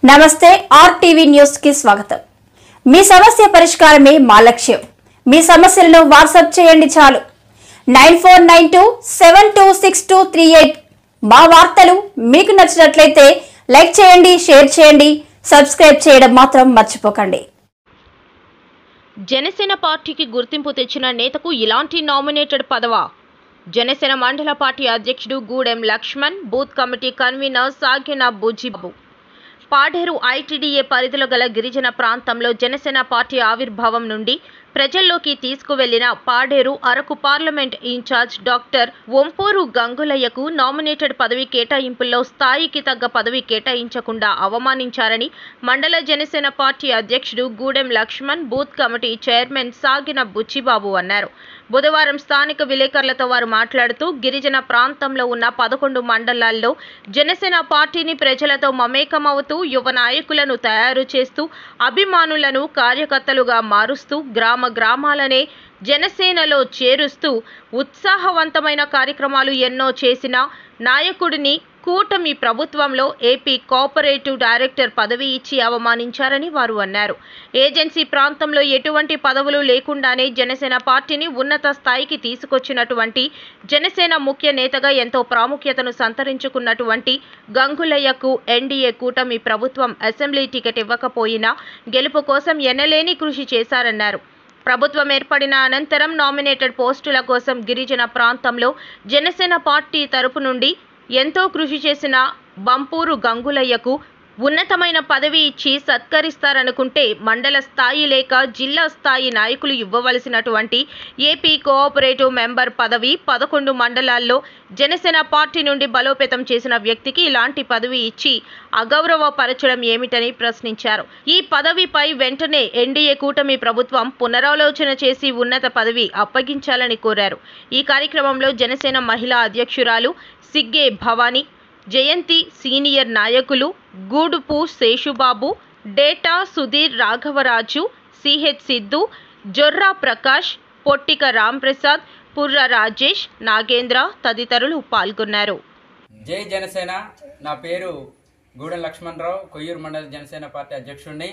నమస్తే RTV news కి స్వాగతం। మీ సమస్య పరిష్కారమే మా లక్ష్యం। మీ సమస్యలను వాట్సాప్ చేయండి చాలు 9492726238। మా వార్తలు మీకు నచ్చినట్లయితే లైక్ చేయండి, షేర్ చేయండి, సబ్స్క్రైబ్ చేయడం మాత్రం మర్చిపోకండి। జనసేన పార్టీకి గుర్తింపు తెచ్చిన నేతకు ఇలాంటి నామినేటెడ్ పదవా? జనసేన మండల పార్టీ అధ్యక్షుడు Gudem Lakshman, booth committee convener Sagina Bujjibabu. Paderu ITDA పరిధిలో గల గిరిజన ప్రాంతంలో జనసేన పార్టీ ఆవిర్భావం నుండి ప్రజల్లోకి తీసుకువెళ్లిన Paderu Araku parliament incharge doctor Vampuru గంగులయ్యకు నామినేటెడ్ పదవి కేటాయింపుల్లో స్థాయికి తగ్గ పదవి కేటాయించకుండా అవమానించారని మండల జనసేన పార్టీ అధ్యక్షుడు Gudem Lakshman, booth committee chairman Sagina Bujjibabu అన్నారు। బుధవారం స్థానిక విలేకరులతో వారు మాట్లాడుతూ గిరిజన ప్రాంతంలో ఉన్న 11 మండలాల్లో జనసేన పార్టీని ప్రజలతో మమేకమవుతూ యువ నాయకులను తయారు చేస్తూ అభిమానులను కార్యకర్తలుగా మారుస్తూ గ్రామాలనే జనసేనలో చేరుస్తూ ఉత్సాహవంతమైన కార్యక్రమాలు ఎన్నో చేసిన నాయకుడిని కూటమి ప్రభుత్వంలో ఏపీ కోఆపరేటివ్ డైరెక్టర్ పదవి ఇచ్చి అవమానించారని వారు అన్నారు। ఏజెన్సీ ప్రాంతంలో ఎటువంటి పదవులు లేకుండానే జనసేన పార్టీని ఉన్నత స్థాయికి తీసుకొచ్చినటువంటి జనసేన ముఖ్య నేతగా ఎంతో ప్రాముఖ్యతను సంతరించుకున్నటువంటి గంగులయ్యకు ఎన్డీఏ కూటమి ప్రభుత్వం అసెంబ్లీ టికెట్ ఇవ్వకపోయినా గెలుపు కోసం ఎనలేని కృషి చేశారన్నారు। ప్రభుత్వం ఏర్పడిన అనంతరం నామినేటెడ్ పోస్టుల కోసం గిరిజన ప్రాంతంలో జనసేన పార్టీ తరపు నుండి ఎంతో కృషి చేసిన వంపూరు గంగులయ్యకు ఉన్నతమైన పదవి ఇచ్చి సత్కరిస్తారనుకుంటే మండల స్థాయి లేక జిల్లా స్థాయి నాయకులు ఇవ్వవలసినటువంటి ఏపీ కోఆపరేటివ్ మెంబర్ పదవి 11 మండలాల్లో జనసేన పార్టీ నుండి బలోపేతం చేసిన వ్యక్తికి ఇలాంటి పదవి ఇచ్చి అగౌరవపరచడం ఏమిటని ప్రశ్నించారు। ఈ పదవిపై వెంటనే ఎన్డీఏ కూటమి ప్రభుత్వం పునరాలోచన చేసి ఉన్నత పదవి అప్పగించాలని కోరారు। ఈ కార్యక్రమంలో జనసేన మహిళా అధ్యక్షురాలు సిగ్గే భవానీ, జయంతి సీనియర్ నాయకులు గూడుపు శేషుబాబు, డేటా సుధీర్, రాఘవరాజు, సిహెచ్ సిద్ధు, జొర్రా ప్రకాష్, పొట్టిక రాంప్రసాద్, పుర్ర రాజేష్, నాగేంద్ర తదితరులు పాల్గొన్నారు। జై జనసేన। నా పేరు గూడెం లక్ష్మణరావు, కొయ్యూరు మండల జనసేన పార్టీ అధ్యక్షుడిని।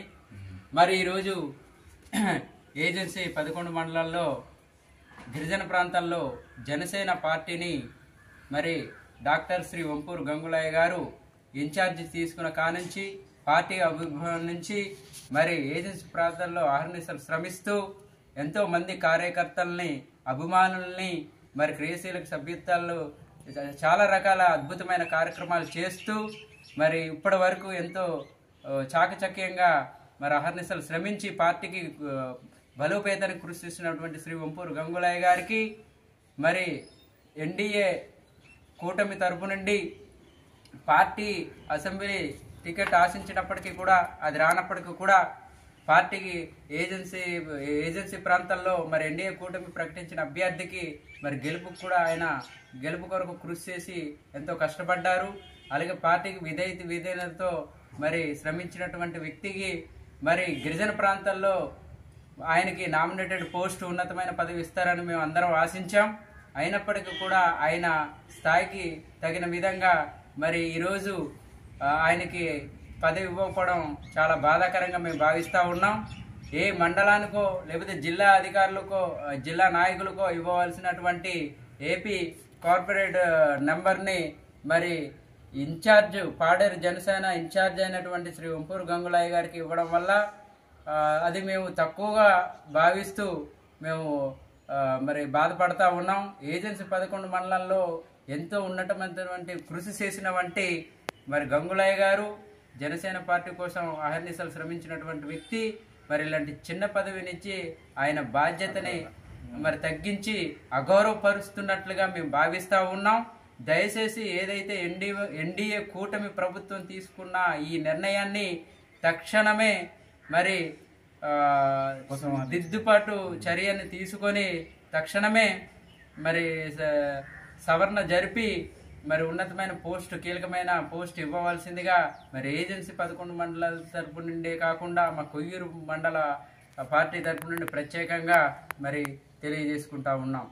మరి ఈరోజు ఏజెన్సీ 11 మండలాల్లో గిరిజన ప్రాంతాల్లో జనసేన పార్టీని మరి డాక్టర్ శ్రీ వంపూరు గంగులయ్య గారు ఇన్ఛార్జి తీసుకున్న కానుంచి పార్టీ అభివృద్ధి నుంచి మరి ఏజెన్సీ ప్రాంతాల్లో అహర్నిశలు శ్రమిస్తూ ఎంతో మంది కార్యకర్తల్ని, అభిమానుల్ని, మరి క్రియాశీలక సభ్యత్వాలు చాలా రకాల అద్భుతమైన కార్యక్రమాలు చేస్తూ మరి ఇప్పటి వరకు ఎంతో చాకచక్యంగా మరి అహర్నిశలు శ్రమించి పార్టీకి బలోపేతానికి కృషి చేసినటువంటి శ్రీ వంపూరు గంగులయ్య గారికి మరి ఎన్డీఏ కూటమి తరపు నుండి పార్టీ అసెంబ్లీ టికెట్ ఆశించినప్పటికీ కూడా అది రానప్పటికీ కూడా పార్టీకి ఏజెన్సీ ప్రాంతాల్లో మరి ఎన్డీఏ కూటమి ప్రకటించిన అభ్యర్థికి మరి ఆయన గెలుపు కొరకు కృషి చేసి ఎంతో కష్టపడ్డారు। అలాగే పార్టీకి విధేయతతో మరి శ్రమించినటువంటి వ్యక్తికి మరి గిరిజన ప్రాంతాల్లో ఆయనకి నామినేటెడ్ పోస్టు ఉన్నతమైన పదవి ఇస్తారని మేము అందరం ఆశించాం। అయినప్పటికీ కూడా ఆయన స్థాయికి తగిన విధంగా మరి ఈరోజు ఆయనకి పదవి ఇవ్వకపోవడం చాలా బాధాకరంగా మేము భావిస్తూ ఉన్నాం। ఏ మండలానికో లేకపోతే జిల్లా అధికారులకో, జిల్లా నాయకులకో ఇవ్వవలసినటువంటి ఏపీ కార్పొరేట్ నెంబర్ని మరి ఇన్ఛార్జ్ పాడేరు జనసేన ఇన్ఛార్జ్ అయినటువంటి శ్రీ వంపూరు గంగులయ్య గారికి ఇవ్వడం వల్ల అది మేము తక్కువగా భావిస్తూ మేము మరి బాధపడతా ఉన్నాం। ఏజెన్సీ 11 మండలాల్లో ఎంతో ఉన్నతమైనటువంటి కృషి చేసినటువంటి మరి గంగులయ్య గారు జనసేన పార్టీ కోసం అహర్నిశలు శ్రమించినటువంటి వ్యక్తి మరి ఇలాంటి చిన్న పదవినిచ్చి ఆయన బాధ్యతని మరి తగ్గించి అగౌరవపరుస్తున్నట్లుగా మేము భావిస్తూ ఉన్నాం। దయచేసి ఏదైతే ఎన్డీఏ కూటమి ప్రభుత్వం తీసుకున్న ఈ నిర్ణయాన్ని తక్షణమే మరి దిద్దుబాటు చర్యని తీసుకొని తక్షణమే మరి సవరణ జరిపి మరి ఉన్నతమైన పోస్టు, కీలకమైన పోస్ట్ ఇవ్వవలసిందిగా మరి ఏజెన్సీ 11 మండలాల తరపు నుండే కాకుండా మా కొయ్యూరు మండల పార్టీ తరపు నుండి ప్రత్యేకంగా మరి తెలియజేసుకుంటా ఉన్నాం।